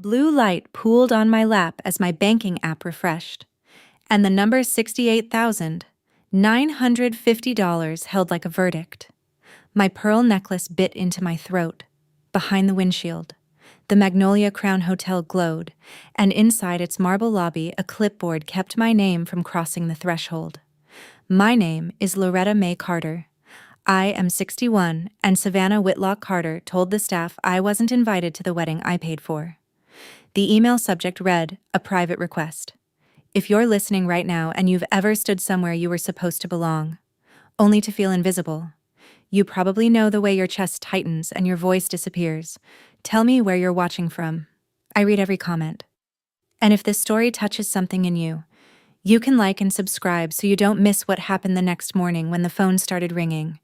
blue light pooled on my lap as my banking app refreshed, and the number $68,950 held like a verdict. My pearl necklace bit into my throat. Behind the windshield, the Magnolia Crown Hotel glowed, and inside its marble lobby a clipboard kept my name from crossing the threshold. My name is Loretta Mae Carter. I am 61, and Savannah Whitlock Carter told the staff I wasn't invited to the wedding I paid for. The email subject read, "A private request. If you're listening right now and you've ever stood somewhere you were supposed to belong, only to feel invisible, you probably know the way your chest tightens and your voice disappears. Tell me where you're watching from. I read every comment. And if this story touches something in you, you can like and subscribe so you don't miss what happened the next morning when the phone started ringing.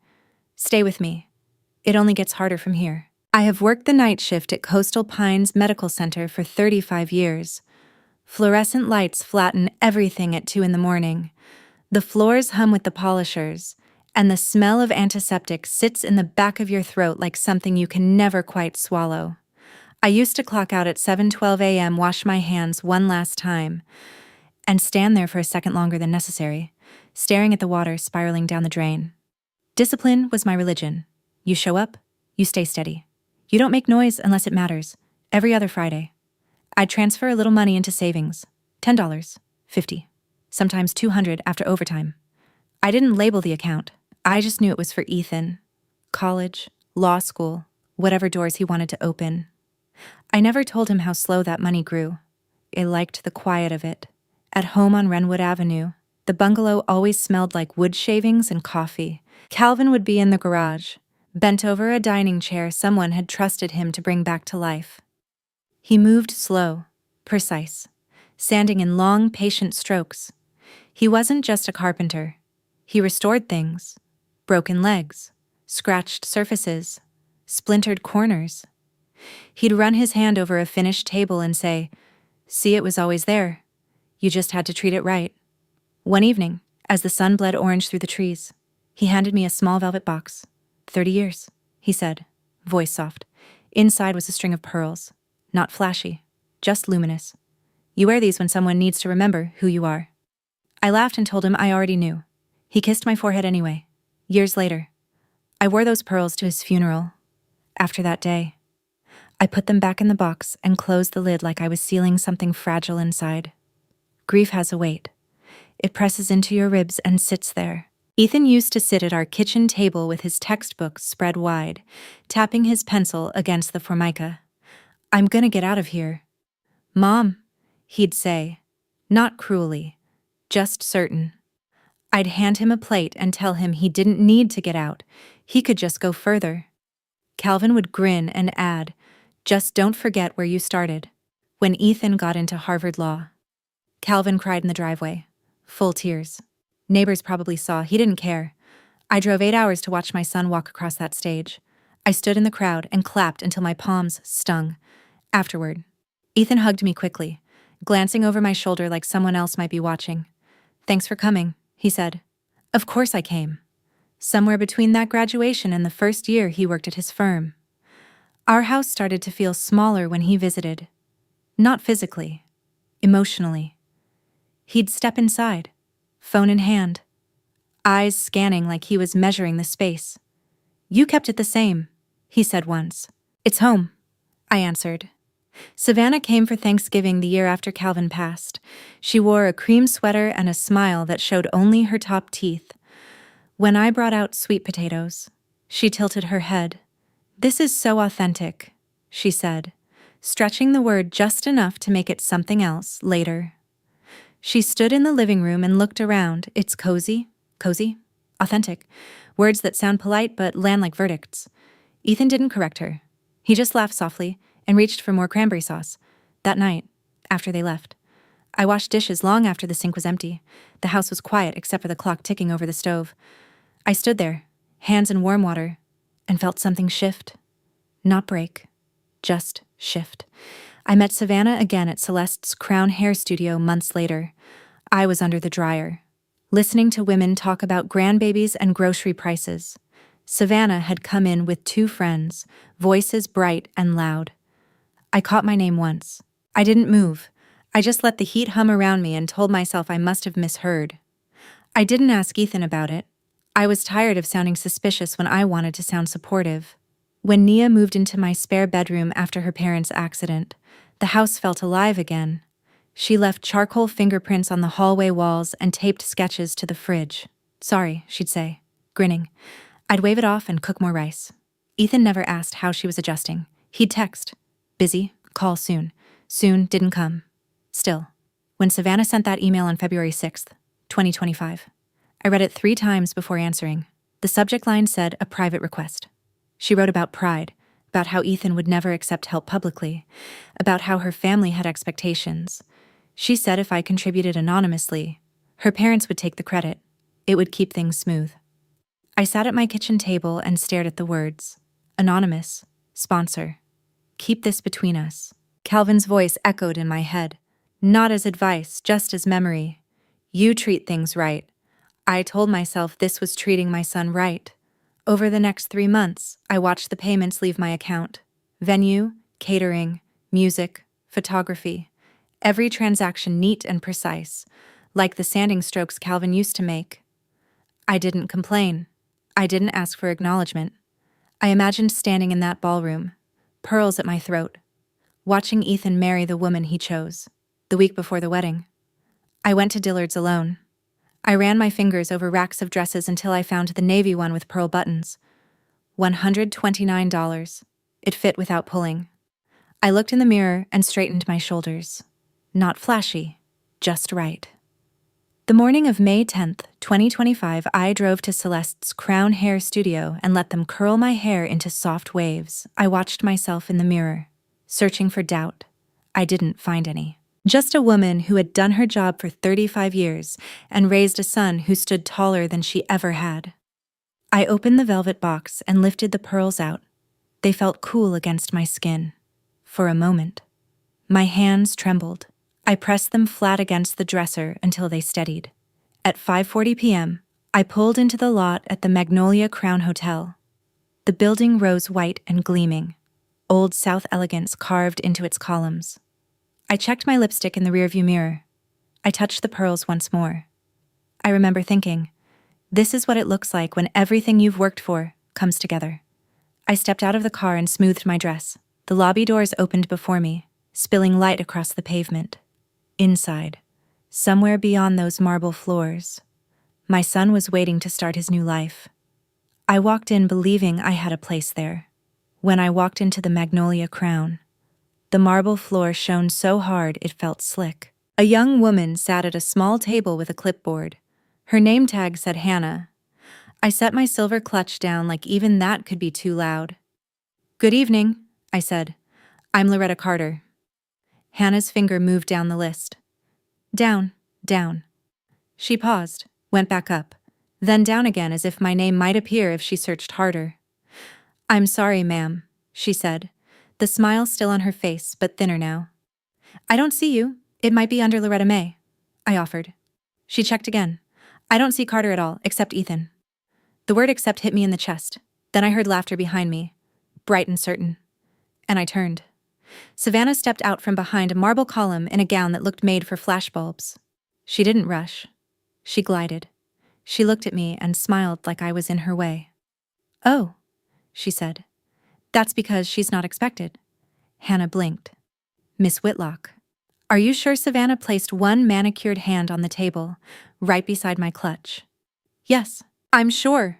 Stay with me. It only gets harder from here. I have worked the night shift at Coastal Pines Medical Center for 35 years. Fluorescent lights flatten everything at 2 in the morning. The floors hum with the polishers, and the smell of antiseptic sits in the back of your throat like something you can never quite swallow. I used to clock out at 7:12 a.m., wash my hands one last time, and stand there for a second longer than necessary, staring at the water spiraling down the drain. Discipline was my religion. You show up, you stay steady. You don't make noise unless it matters. Every other Friday, I'd transfer a little money into savings. $10, $50, sometimes $200 after overtime. I didn't label the account. I just knew it was for Ethan. College, law school, whatever doors he wanted to open. I never told him how slow that money grew. I liked the quiet of it. At home on Wrenwood Avenue, the bungalow always smelled like wood shavings and coffee. Calvin would be in the garage, bent over a dining chair someone had trusted him to bring back to life. He moved slow, precise, sanding in long, patient strokes. He wasn't just a carpenter. He restored things. Broken legs, scratched surfaces, splintered corners. He'd run his hand over a finished table and say, "See, it was always there. You just had to treat it right." One evening, as the sun bled orange through the trees, he handed me a small velvet box. 30 years, he said, voice soft. Inside was a string of pearls, not flashy, just luminous. You wear these when someone needs to remember who you are. I laughed and told him I already knew. He kissed my forehead anyway. Years later, I wore those pearls to his funeral. After that day, I put them back in the box and closed the lid like I was sealing something fragile inside. Grief has a weight. It presses into your ribs and sits there. Ethan used to sit at our kitchen table with his textbooks spread wide, tapping his pencil against the formica. "I'm gonna get out of here." "Mom," he'd say, not cruelly, just certain. I'd hand him a plate and tell him he didn't need to get out. He could just go further. Calvin would grin and add, "Just don't forget where you started." When Ethan got into Harvard Law, Calvin cried in the driveway, full tears. Neighbors probably saw. He didn't care. I drove 8 hours to watch my son walk across that stage. I stood in the crowd and clapped until my palms stung. Afterward, Ethan hugged me quickly, glancing over my shoulder like someone else might be watching. "Thanks for coming," he said. Of course I came. Somewhere between that graduation and the first year he worked at his firm. Our house started to feel smaller when he visited. Not physically, emotionally. He'd step inside, phone in hand, eyes scanning like he was measuring the space. "You kept it the same," he said once. "It's home," I answered. Savannah came for Thanksgiving the year after Calvin passed. She wore a cream sweater and a smile that showed only her top teeth. When I brought out sweet potatoes, she tilted her head. "This is so authentic," she said, stretching the word just enough to make it something else later. She stood in the living room and looked around. It's cozy, authentic. Words that sound polite but land like verdicts. Ethan didn't correct her. He just laughed softly and reached for more cranberry sauce. That night, after they left, I washed dishes long after the sink was empty. The house was quiet except for the clock ticking over the stove. I stood there, hands in warm water, and felt something shift. Not break, just shift. I met Savannah again at Celeste's Crown Hair Studio months later. I was under the dryer, listening to women talk about grandbabies and grocery prices. Savannah had come in with 2 friends, voices bright and loud. I caught my name once, I didn't move. I just let the heat hum around me and told myself I must have misheard. I didn't ask Ethan about it. I was tired of sounding suspicious when I wanted to sound supportive. When Nia moved into my spare bedroom after her parents' accident, the house felt alive again. She left charcoal fingerprints on the hallway walls and taped sketches to the fridge. Sorry, she'd say, grinning. I'd wave it off and cook more rice. Ethan never asked how she was adjusting. He'd text. Busy, call soon. Soon didn't come. Still, when Savannah sent that email on February 6th, 2025, I read it 3 times before answering. The subject line said a private request. She wrote about pride, about how Ethan would never accept help publicly, about how her family had expectations. She said if I contributed anonymously, her parents would take the credit. It would keep things smooth. I sat at my kitchen table and stared at the words. Anonymous. Sponsor. Keep this between us. Calvin's voice echoed in my head. Not as advice, just as memory. You treat things right. I told myself this was treating my son right. Over the next 3 months, I watched the payments leave my account. Venue, catering, music, photography. Every transaction neat and precise, like the sanding strokes Calvin used to make. I didn't complain. I didn't ask for acknowledgement. I imagined standing in that ballroom, pearls at my throat, watching Ethan marry the woman he chose, the week before the wedding. I went to Dillard's alone. I ran my fingers over racks of dresses until I found the navy one with pearl buttons. $129. It fit without pulling. I looked in the mirror and straightened my shoulders. Not flashy, just right. The morning of May 10th, 2025, I drove to Celeste's Crown Hair Studio and let them curl my hair into soft waves. I watched myself in the mirror, searching for doubt. I didn't find any. Just a woman who had done her job for 35 years and raised a son who stood taller than she ever had. I opened the velvet box and lifted the pearls out. They felt cool against my skin. For a moment. My hands trembled. I pressed them flat against the dresser until they steadied. At 5:40 p.m., I pulled into the lot at the Magnolia Crown Hotel. The building rose white and gleaming, old South elegance carved into its columns. I checked my lipstick in the rearview mirror. I touched the pearls once more. I remember thinking, this is what it looks like when everything you've worked for comes together. I stepped out of the car and smoothed my dress. The lobby doors opened before me, spilling light across the pavement. Inside, somewhere beyond those marble floors, my son was waiting to start his new life. I walked in believing I had a place there. When I walked into the Magnolia Crown, the marble floor shone so hard it felt slick. A young woman sat at a small table with a clipboard. Her name tag said Hannah. I set my silver clutch down like even that could be too loud. Good evening, I said. I'm Loretta Carter. Hannah's finger moved down the list. Down, down. She paused, went back up, then down again as if my name might appear if she searched harder. I'm sorry, ma'am, she said, the smile still on her face but thinner now. I don't see you. It might be under Loretta May, I offered. She checked again. I don't see Carter at all, except Ethan. The word except hit me in the chest. Then I heard laughter behind me, bright and certain. And I turned. Savannah stepped out from behind a marble column in a gown that looked made for flashbulbs. She didn't rush. She glided. She looked at me and smiled like I was in her way. Oh, she said. That's because she's not expected. Hannah blinked. Miss Whitlock. Are you sure? Savannah placed one manicured hand on the table, right beside my clutch. Yes, I'm sure.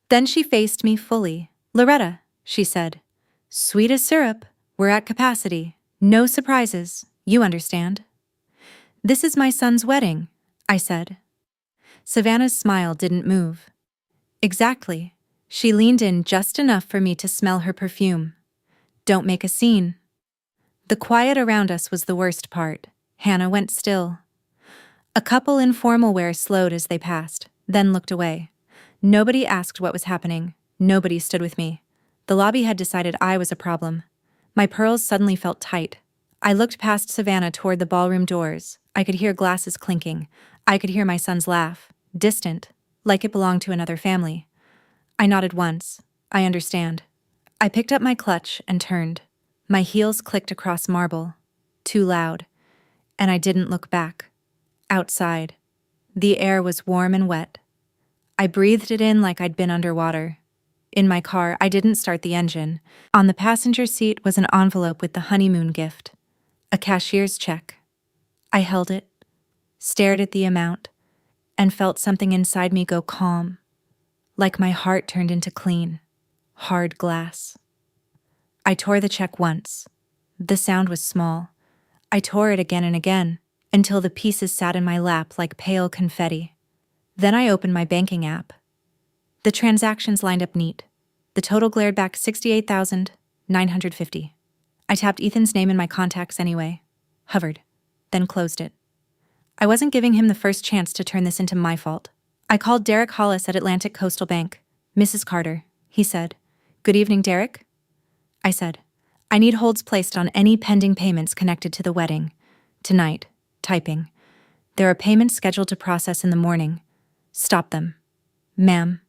Then she faced me fully. Loretta, she said. Sweet as syrup. We're at capacity. No surprises. You understand. This is my son's wedding, I said. Savannah's smile didn't move. Exactly. She leaned in just enough for me to smell her perfume. Don't make a scene. The quiet around us was the worst part. Hannah went still. A couple in formal wear slowed as they passed, then looked away. Nobody asked what was happening. Nobody stood with me. The lobby had decided I was a problem. My pearls suddenly felt tight. I looked past Savannah toward the ballroom doors. I could hear glasses clinking. I could hear my son's laugh, distant, like it belonged to another family. I nodded once. I understand. I picked up my clutch and turned. My heels clicked across marble. too loud, and I didn't look back. Outside, the air was warm and wet. I breathed it in like I'd been underwater. In my car, I didn't start the engine. On the passenger seat was an envelope with the honeymoon gift, a cashier's check. I held it, stared at the amount, and felt something inside me go calm, like my heart turned into clean, hard glass. I tore the check once. The sound was small. I tore it again and again, until the pieces sat in my lap like pale confetti. Then I opened my banking app. The transactions lined up neat. The total glared back $68,950. I tapped Ethan's name in my contacts anyway, hovered, then closed it. I wasn't giving him the first chance to turn this into my fault. I called Derek Hollis at Atlantic Coastal Bank. "Mrs. Carter," he said. "Good evening, Derek?" I said, "I need holds placed on any pending payments connected to the wedding. Tonight." Typing. "There are payments scheduled to process in the morning. Stop them." "Ma'am,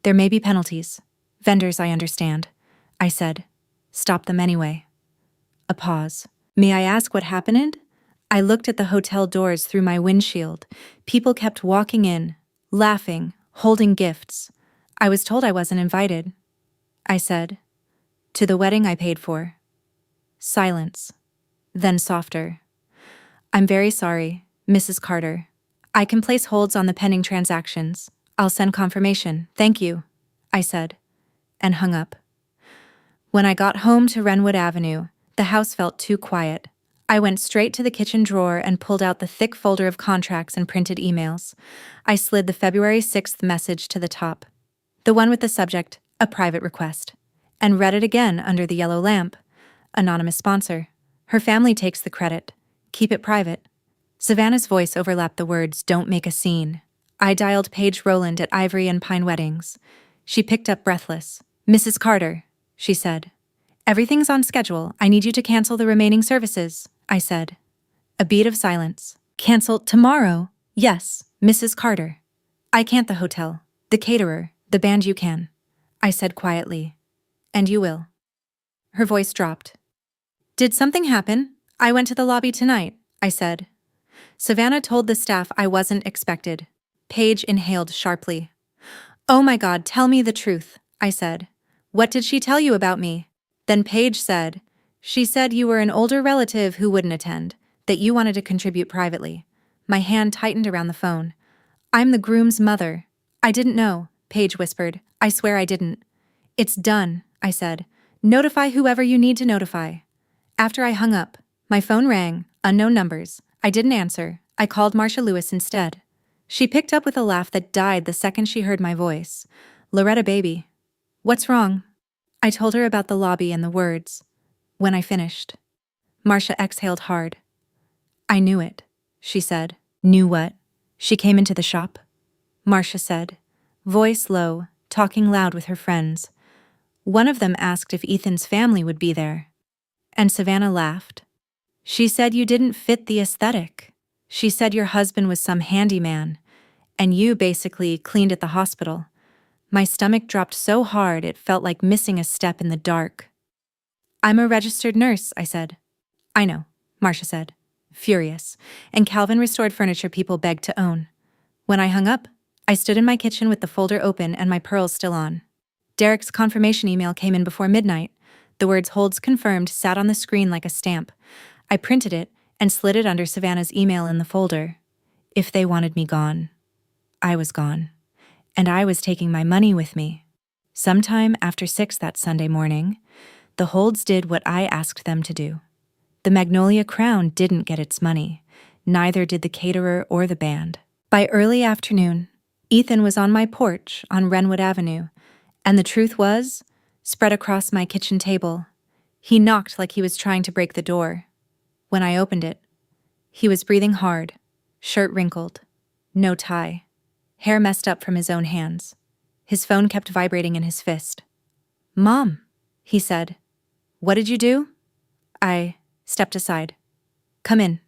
there may be penalties. Vendors, I understand." I said. "Stop them anyway." A pause. "May I ask what happened?" I looked at the hotel doors through my windshield. People kept walking in, laughing, holding gifts. "I was told I wasn't invited." I said. "To the wedding I paid for." Silence. Then softer. "I'm very sorry, Mrs. Carter. I can place holds on the pending transactions. I'll send confirmation. Thank you," I said, and hung up. When I got home to Wrenwood Avenue, the house felt too quiet. I went straight to the kitchen drawer and pulled out the thick folder of contracts and printed emails. I slid the February 6th message to the top, the one with the subject, "A private request," and read it again under the yellow lamp. "Anonymous sponsor. Her family takes the credit. Keep it private." Savannah's voice overlapped the words, "Don't make a scene." I dialed Paige Rowland at Ivory and Pine Weddings. She picked up breathless. "Mrs. Carter," she said. "Everything's on schedule. I need you to cancel the remaining services," I said. A beat of silence. "Cancel tomorrow?" "Yes, Mrs. Carter. I can't the hotel, the caterer, the band you can," I said quietly. "And you will." Her voice dropped. "Did something happen?" "I went to the lobby tonight," I said. Savannah told the staff I wasn't expected. Paige inhaled sharply. "Oh my God, tell me the truth," I said. "What did she tell you about me?" Then Paige said, "She said you were an older relative who wouldn't attend, that you wanted to contribute privately." My hand tightened around the phone. "I'm the groom's mother." "I didn't know," Paige whispered. "I swear I didn't." "It's done," I said. "Notify whoever you need to notify." After I hung up, my phone rang, unknown numbers. I didn't answer. I called Marcia Lewis instead. She picked up with a laugh that died the second she heard my voice. "Loretta, baby." "What's wrong?" I told her about the lobby and the words. When I finished, Marcia exhaled hard. "I knew it," she said. "Knew what?" "She came into the shop," Marcia said, voice low, talking loud with her friends. "One of them asked if Ethan's family would be there." And Savannah laughed. "She said you didn't fit the aesthetic. She said your husband was some handyman, and you basically cleaned at the hospital." My stomach dropped so hard it felt like missing a step in the dark. "I'm a registered nurse," I said. "I know," Marcia said, furious, "and Calvin Restored Furniture people begged to own." When I hung up, I stood in my kitchen with the folder open and my pearls still on. Derek's confirmation email came in before midnight. The words "holds confirmed" sat on the screen like a stamp. I printed it and slid it under Savannah's email in the folder. If they wanted me gone, I was gone. And I was taking my money with me. Sometime after 6 that Sunday morning, the holds did what I asked them to do. The Magnolia Crown didn't get its money. Neither did the caterer or the band. By early afternoon, Ethan was on my porch on Wrenwood Avenue, and the truth was spread across my kitchen table. He knocked like he was trying to break the door. When I opened it, he was breathing hard, shirt wrinkled, no tie, hair messed up from his own hands. His phone kept vibrating in his fist. "Mom," he said. "What did you do?" I stepped aside. "Come in."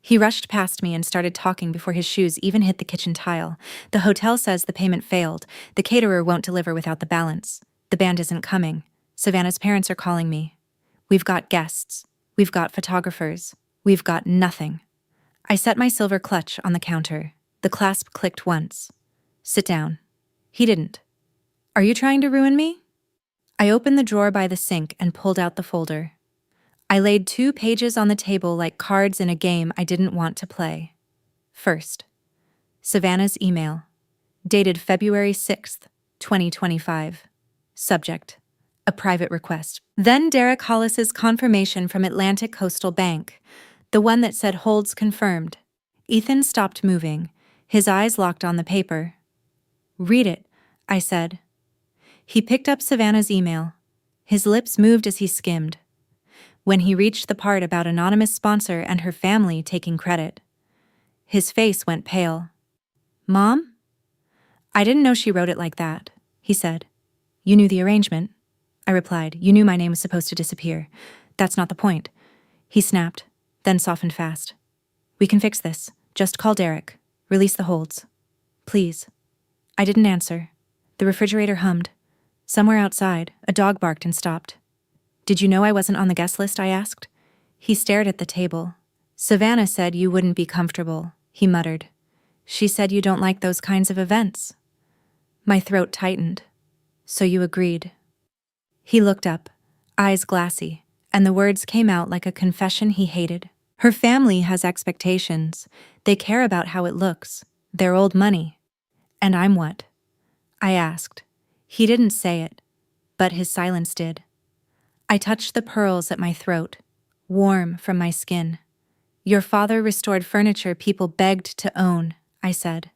He rushed past me and started talking before his shoes even hit the kitchen tile. "The hotel says the payment failed. The caterer won't deliver without the balance. The band isn't coming. Savannah's parents are calling me. We've got guests. We've got photographers." We've got nothing. I set my silver clutch on the counter. The clasp clicked once. Sit down. He didn't. Are you trying to ruin me? I opened the drawer by the sink and pulled out the folder. I laid 2 pages on the table like cards in a game I didn't want to play. First, Savannah's email, dated February 6th, 2025. Subject, a private request. Then Derek Hollis's confirmation from Atlantic Coastal Bank, the one that said holds confirmed. Ethan stopped moving, his eyes locked on the paper. Read it, I said. He picked up Savannah's email. His lips moved as he skimmed. When he reached the part about anonymous sponsor and her family taking credit, his face went pale. Mom? I didn't know she wrote it like that, he said. You knew the arrangement? I replied. You knew my name was supposed to disappear. That's not the point. He snapped, then softened fast. We can fix this. Just call Derek. Release the holds. Please. I didn't answer. The refrigerator hummed. Somewhere outside, a dog barked and stopped. Did you know I wasn't on the guest list? I asked. He stared at the table. Savannah said you wouldn't be comfortable, he muttered. She said you don't like those kinds of events. My throat tightened. So you agreed. He looked up, eyes glassy, and the words came out like a confession he hated. Her family has expectations. They care about how it looks. Their old money. And I'm what? I asked. He didn't say it, but his silence did. I touched the pearls at my throat, warm from my skin. Your father restored furniture people begged to own, I said.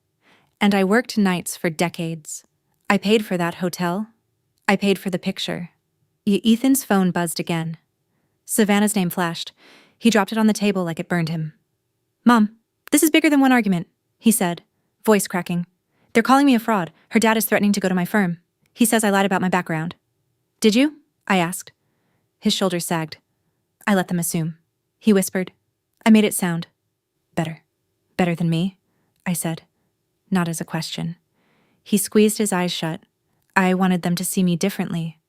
And I worked nights for decades. I paid for that hotel. I paid for the picture. Ethan's phone buzzed again. Savannah's name flashed. He dropped it on the table like it burned him. Mom, this is bigger than one argument, he said, voice cracking. They're calling me a fraud. Her dad is threatening to go to my firm. He says I lied about my background. Did you? I asked. His shoulders sagged. I let them assume. He whispered. I made it sound better. Better than me, I said, not as a question. He squeezed his eyes shut. I wanted them to see me differently.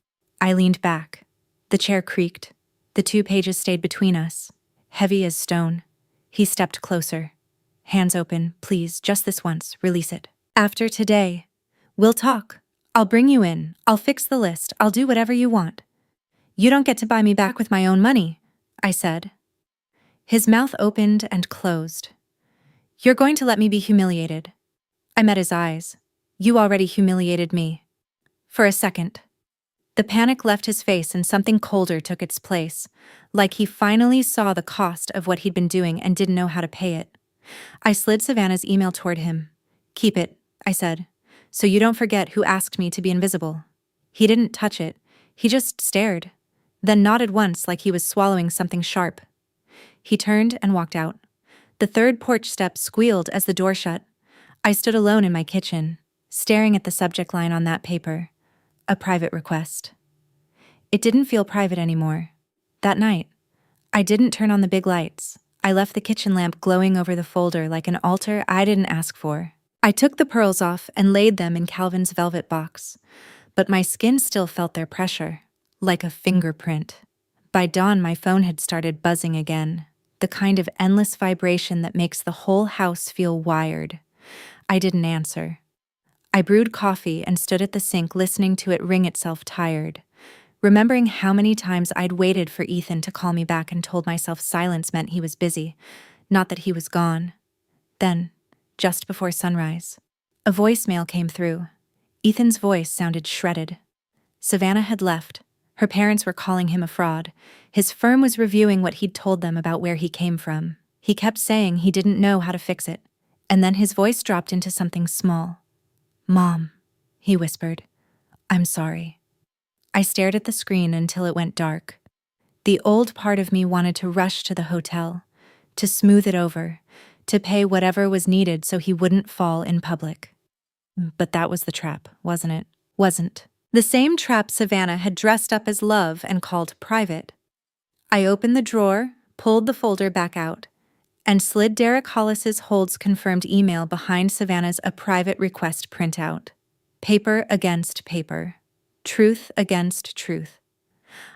I leaned back. The chair creaked. The 2 pages stayed between us, heavy as stone. He stepped closer. Hands open, please, just this once, release it. After today, we'll talk. I'll bring you in. I'll fix the list. I'll do whatever you want. You don't get to buy me back with my own money, I said. His mouth opened and closed. You're going to let me be humiliated. I met his eyes. You already humiliated me. For a second. The panic left his face and something colder took its place, like he finally saw the cost of what he'd been doing and didn't know how to pay it. I slid Savannah's email toward him. Keep it, I said, so you don't forget who asked me to be invisible. He didn't touch it. He just stared, then nodded once like he was swallowing something sharp. He turned and walked out. The 3rd porch step squealed as the door shut. I stood alone in my kitchen, staring at the subject line on that paper. A private request. It didn't feel private anymore. That night, I didn't turn on the big lights. I left the kitchen lamp glowing over the folder like an altar I didn't ask for. I took the pearls off and laid them in Calvin's velvet box, but my skin still felt their pressure, like a fingerprint. By dawn, my phone had started buzzing again, the kind of endless vibration that makes the whole house feel wired. I didn't answer. I brewed coffee and stood at the sink listening to it ring itself tired, remembering how many times I'd waited for Ethan to call me back and told myself silence meant he was busy, not that he was gone. Then, just before sunrise, a voicemail came through. Ethan's voice sounded shredded. Savannah had left. Her parents were calling him a fraud. His firm was reviewing what he'd told them about where he came from. He kept saying he didn't know how to fix it. And then his voice dropped into something small. Mom, he whispered. I'm sorry. I stared at the screen until it went dark. The old part of me wanted to rush to the hotel, to smooth it over, to pay whatever was needed so he wouldn't fall in public. But that was the trap, wasn't it? Wasn't. The same trap Savannah had dressed up as love and called private. I opened the drawer, pulled the folder back out, and slid Derek Hollis's holds confirmed email behind Savannah's a private request printout. Paper against paper. Truth against truth.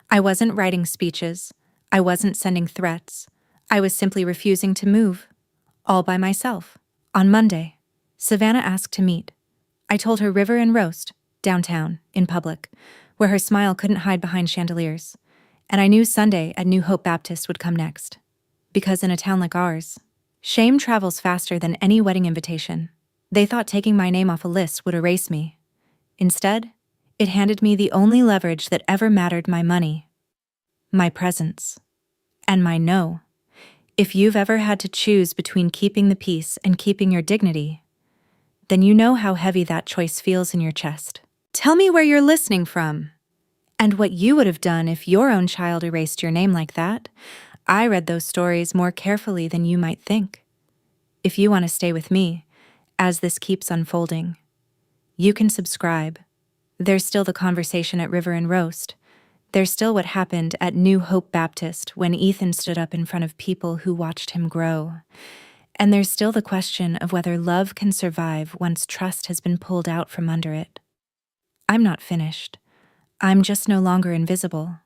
I wasn't writing speeches. I wasn't sending threats. I was simply refusing to move, all by myself. On Monday, Savannah asked to meet. I told her River and Roast, downtown, in public, where her smile couldn't hide behind chandeliers. And I knew Sunday at New Hope Baptist would come next. Because in a town like ours, shame travels faster than any wedding invitation. They thought taking my name off a list would erase me. Instead, it handed me the only leverage that ever mattered: my money, my presence, and my no. If you've ever had to choose between keeping the peace and keeping your dignity, then you know how heavy that choice feels in your chest. Tell me where you're listening from, and what you would have done if your own child erased your name like that. I read those stories more carefully than you might think. If you want to stay with me, as this keeps unfolding, you can subscribe. There's still the conversation at River and Roast. There's still what happened at New Hope Baptist when Ethan stood up in front of people who watched him grow. And there's still the question of whether love can survive once trust has been pulled out from under it. I'm not finished. I'm just no longer invisible.